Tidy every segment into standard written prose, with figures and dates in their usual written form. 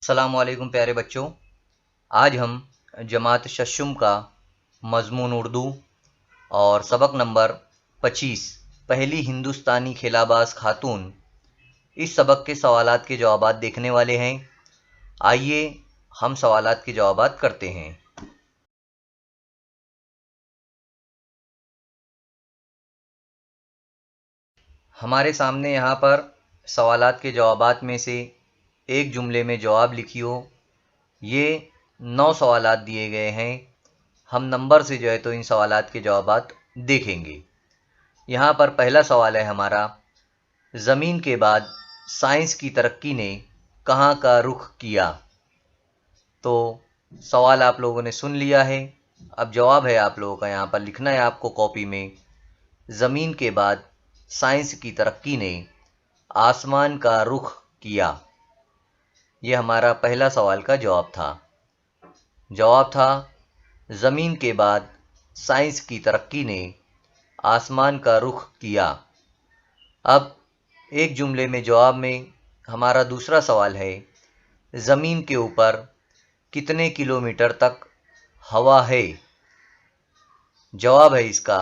السلام علیکم پیارے بچوں، آج ہم جماعت ششم کا مضمون اردو اور سبق نمبر 25 پہلی ہندوستانی خیلاباز خاتون اس سبق کے سوالات کے جوابات دیکھنے والے ہیں۔ آئیے ہم سوالات کے جوابات کرتے ہیں۔ ہمارے سامنے یہاں پر سوالات کے جوابات میں سے ایک جملے میں جواب لکھیو۔ یہ 9 سوالات دیے گئے ہیں۔ ہم نمبر سے جو ہے تو ان سوالات کے جوابات دیکھیں گے۔ یہاں پر پہلا سوال ہے ہمارا، زمین کے بعد سائنس کی ترقی نے کہاں کا رخ کیا؟ تو سوال آپ لوگوں نے سن لیا ہے، اب جواب ہے آپ لوگوں کا یہاں پر لکھنا ہے آپ کو کاپی میں۔ زمین کے بعد سائنس کی ترقی نے آسمان کا رخ کیا۔ یہ ہمارا پہلا سوال کا جواب تھا۔ جواب تھا زمین کے بعد سائنس کی ترقی نے آسمان کا رخ کیا۔ اب ایک جملے میں جواب میں ہمارا دوسرا سوال ہے، زمین کے اوپر کتنے کلومیٹر تک ہوا ہے؟ جواب ہے اس کا،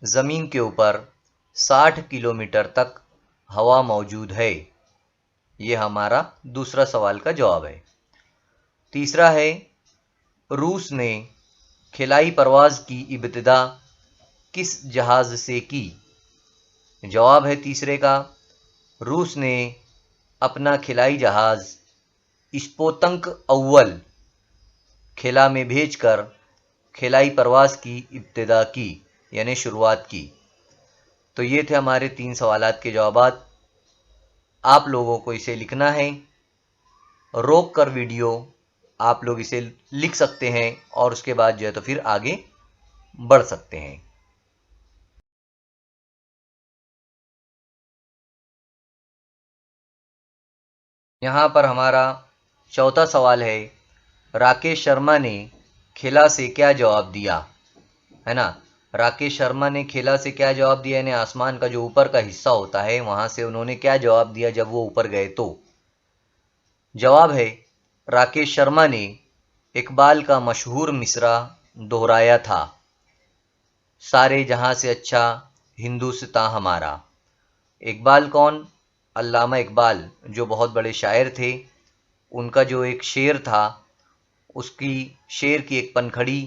زمین کے اوپر 60 کلومیٹر تک ہوا موجود ہے۔ یہ ہمارا دوسرا سوال کا جواب ہے۔ تیسرا ہے، روس نے خلائی پرواز کی ابتدا کس جہاز سے کی؟ جواب ہے تیسرے کا، روس نے اپنا خلائی جہاز اسپوتنک اول خلا میں بھیج کر خلائی پرواز کی ابتدا کی، یعنی شروعات کی۔ تو یہ تھے ہمارے 3 سوالات کے جوابات۔ آپ لوگوں کو اسے لکھنا ہے، روک کر ویڈیو آپ لوگ اسے لکھ سکتے ہیں اور اس کے بعد جو ہے تو پھر آگے بڑھ سکتے ہیں۔ یہاں پر ہمارا چوتھا سوال ہے، راکیش شرما نے خلا سے کیا جواب دیا؟ ہے نا، راکیش شرما نے خلا سے کیا جواب دیا، یعنی آسمان کا جو اوپر کا حصہ ہوتا ہے وہاں سے انہوں نے کیا جواب دیا جب وہ اوپر گئے تو؟ جواب ہے، راکیش شرما نے اقبال کا مشہور مصرع دہرایا تھا، سارے جہاں سے اچھا ہندوستاں ہمارا۔ اقبال کون؟ علامہ اقبال، جو بہت بڑے شاعر تھے۔ ان کا جو ایک شعر تھا، اس کی شعر کی ایک پنکھڑی،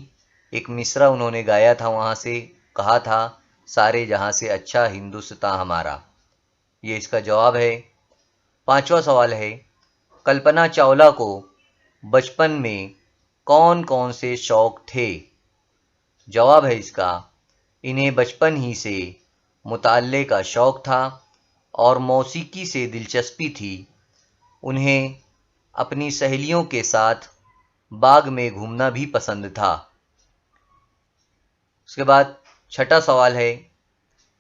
ایک مصرع انہوں نے گایا تھا، وہاں سے کہا تھا سارے جہاں سے اچھا ہندوستاں ہمارا۔ یہ اس کا جواب ہے۔ پانچواں سوال ہے، کلپنا چاولہ کو بچپن میں کون کون سے شوق تھے؟ جواب ہے اس کا، انہیں بچپن ہی سے مطالعے کا شوق تھا اور موسیقی سے دلچسپی تھی۔ انہیں اپنی سہیلیوں کے ساتھ باغ میں گھومنا بھی پسند تھا۔ اس کے بعد چھٹا سوال ہے،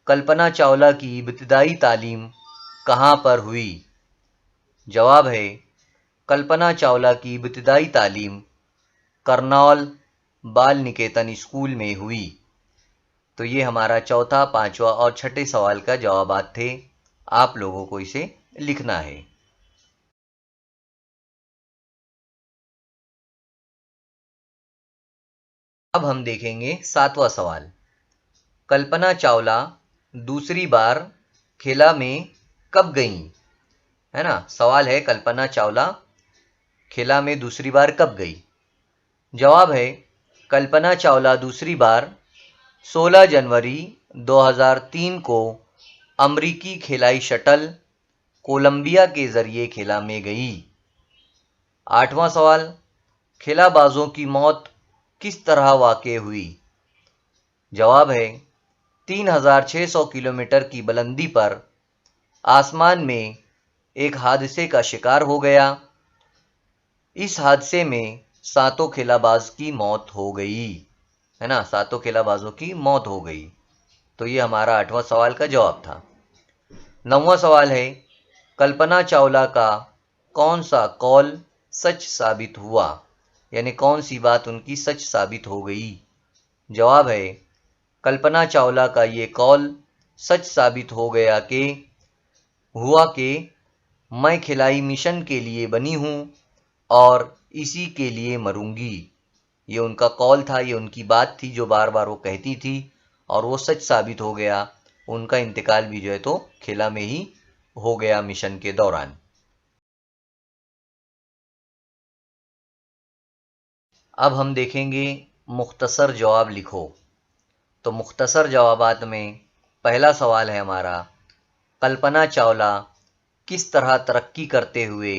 کلپنا چاولہ کی ابتدائی تعلیم کہاں پر ہوئی؟ جواب ہے، کلپنا چاولہ کی ابتدائی تعلیم کرنول بال نکیتن اسکول میں ہوئی۔ تو یہ ہمارا چوتھا، پانچواں اور چھٹے سوال کا جوابات تھے۔ آپ لوگوں کو اسے لکھنا ہے۔ اب ہم دیکھیں گے 7واں سوال، کلپنا چاولہ دوسری بار خلا میں کب گئیں؟ ہے نا، سوال ہے کلپنا چاولہ خلا میں دوسری بار کب گئی؟ جواب ہے، کلپنا چاولہ دوسری بار 16 جنوری 2003 کو امریکی خلائی شٹل کولمبیا کے ذریعے خلا میں گئی۔ 8واں سوال، خلا بازوں کی موت کس طرح واقع ہوئی؟ جواب ہے، 3600 کلومیٹر کی بلندی پر آسمان میں ایک حادثے کا شکار ہو گیا۔ اس حادثے میں 7 خلا باز کی موت ہو گئی، ہے نا، 7 خلا بازوں کی موت ہو گئی۔ تو یہ ہمارا 8واں سوال کا جواب تھا۔ 9واں سوال ہے، کلپنا چاولہ کا کون سا قول سچ ثابت ہوا؟ یعنی کون سی بات ان کی سچ ثابت ہو گئی؟ جواب ہے، کلپنا چاولہ کا یہ قول سچ ثابت ہو گیا کہ میں خلائی مشن کے لیے بنی ہوں اور اسی کے لیے مروں گی. یہ ان کا قول تھا، یہ ان کی بات تھی جو بار بار وہ کہتی تھی، اور وہ سچ ثابت ہو گیا. ان کا انتقال بھی جو ہے تو کھیلا میں ہی ہو گیا مشن کے دوران. اب ہم دیکھیں گے مختصر جواب لکھو. تو مختصر جوابات میں پہلا سوال ہے ہمارا، کلپنا چاولہ کس طرح ترقی کرتے ہوئے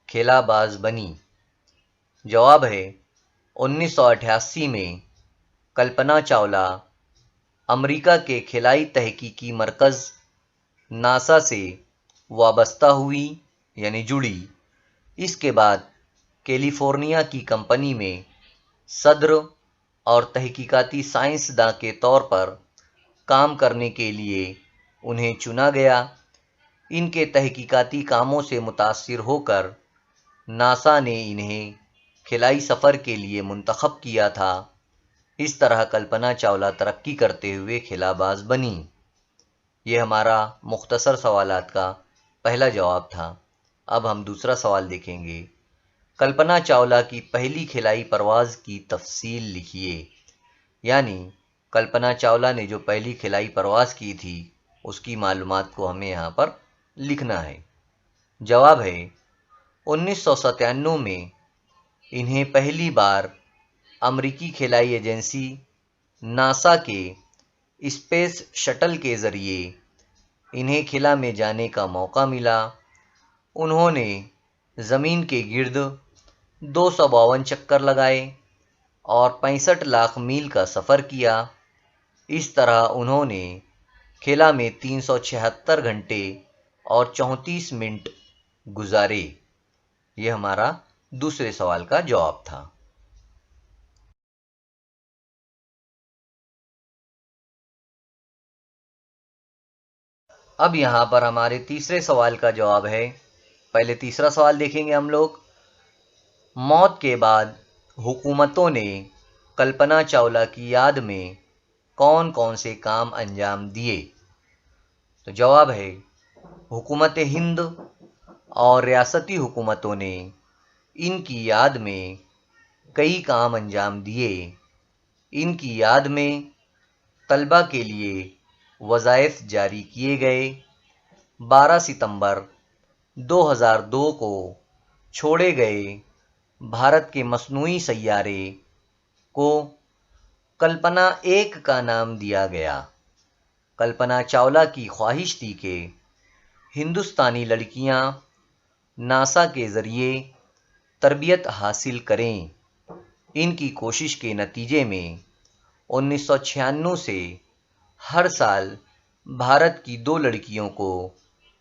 کھیلا باز بنی؟ جواب ہے 1988 میں کلپنا چاولہ امریکہ کے خلائی تحقیقی مرکز ناسا سے وابستہ ہوئی، یعنی جڑی. اس کے بعد کیلیفورنیا کی کمپنی میں صدر اور تحقیقاتی سائنسداں کے طور پر کام کرنے کے لیے انہیں چنا گیا. ان کے تحقیقاتی کاموں سے متاثر ہو کر ناسا نے انہیں خلائی سفر کے لیے منتخب کیا تھا. اس طرح کلپنا چاولہ ترقی کرتے ہوئے خلا باز بنی. یہ ہمارا مختصر سوالات کا پہلا جواب تھا. اب ہم دوسرا سوال دیکھیں گے، کلپنا چاولہ کی پہلی خلائی پرواز کی تفصیل لکھیے. یعنی کلپنا چاولہ نے جو پہلی خلائی پرواز کی تھی اس کی معلومات کو ہمیں یہاں پر لکھنا ہے. جواب ہے 1997 میں انہیں پہلی بار امریکی خلائی ایجنسی ناسا کے اسپیس شٹل کے ذریعے انہیں خلا میں جانے کا موقع ملا. انہوں نے زمین کے گرد 252 چکر لگائے اور 65 لاکھ میل کا سفر کیا. اس طرح انہوں نے خلا میں 376 گھنٹے اور 34 منٹ گزارے. یہ ہمارا دوسرے سوال کا جواب تھا. اب یہاں پر ہمارے تیسرے سوال کا جواب ہے. پہلے تیسرا سوال دیکھیں گے ہم لوگ، موت کے بعد حکومتوں نے کلپنا چاولہ کی یاد میں کون کون سے کام انجام دیے؟ تو جواب ہے حکومت ہند اور ریاستی حکومتوں نے ان کی یاد میں کئی کام انجام دیے. ان کی یاد میں طلبہ کے لیے وظائف جاری کیے گئے. 12 ستمبر 2002 کو چھوڑے گئے بھارت کے مصنوعی سیارے کو کلپنا 1 کا نام دیا گیا. کلپنا چاولہ کی خواہش تھی کہ ہندوستانی لڑکیاں ناسا کے ذریعے تربیت حاصل کریں. ان کی کوشش کے نتیجے میں 1996 سے ہر سال بھارت کی 2 لڑکیوں کو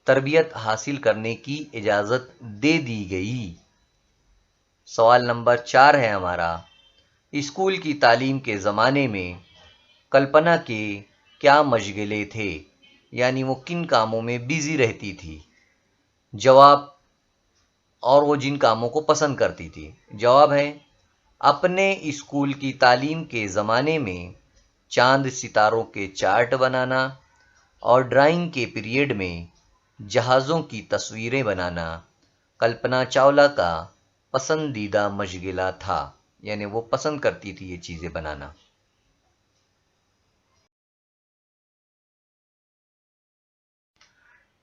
تربیت حاصل کرنے کی اجازت دے دی گئی. سوال نمبر 4 ہے ہمارا، اسکول کی تعلیم کے زمانے میں کلپنا کے کیا مشغلے تھے؟ یعنی وہ کن کاموں میں بیزی رہتی تھی؟ جواب، اور وہ جن کاموں کو پسند کرتی تھی. جواب ہے اپنے اسکول کی تعلیم کے زمانے میں چاند ستاروں کے چارٹ بنانا اور ڈرائنگ کے پیریڈ میں جہازوں کی تصویریں بنانا کلپنا چاولہ کا پسندیدہ مشغلہ تھا. یعنی وہ پسند کرتی تھی یہ چیزیں بنانا.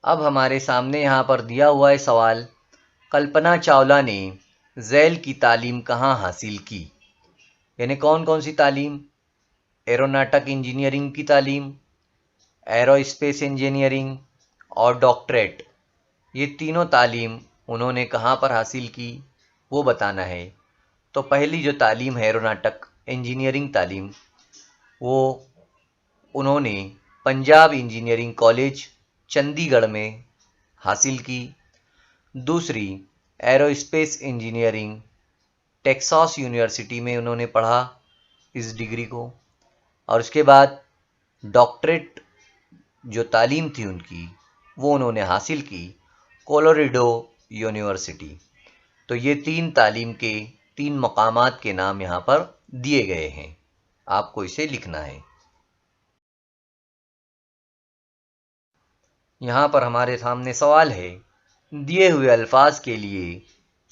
اب ہمارے سامنے یہاں پر دیا ہوا ہے سوال، کلپنا چاولہ نے ذیل کی تعلیم کہاں حاصل کی؟ یعنی کون کون سی تعلیم؟ ایروناٹک انجینئرنگ کی تعلیم، ایرو اسپیس انجینئرنگ اور ڈاکٹریٹ. یہ تینوں تعلیم انہوں نے کہاں پر حاصل کی وہ بتانا ہے. تو پہلی جو تعلیم ہے ایروناٹک انجینئرنگ تعلیم، وہ انہوں نے پنجاب انجینئرنگ کالج چندی گڑھ میں حاصل کی. دوسری arrow space engineering Texas university میں انہوں نے پڑھا اس ڈگری کو. اور اس کے بعد ڈاکٹریٹ جو تعلیم تھی ان کی وہ انہوں نے حاصل کی کولوریڈو یونیورسٹی. تو یہ 3 تعلیم کے 3 مقامات کے نام یہاں پر دیے گئے ہیں، آپ کو اسے لکھنا ہے. یہاں پر ہمارے سامنے سوال ہے، دیے ہوئے الفاظ کے لیے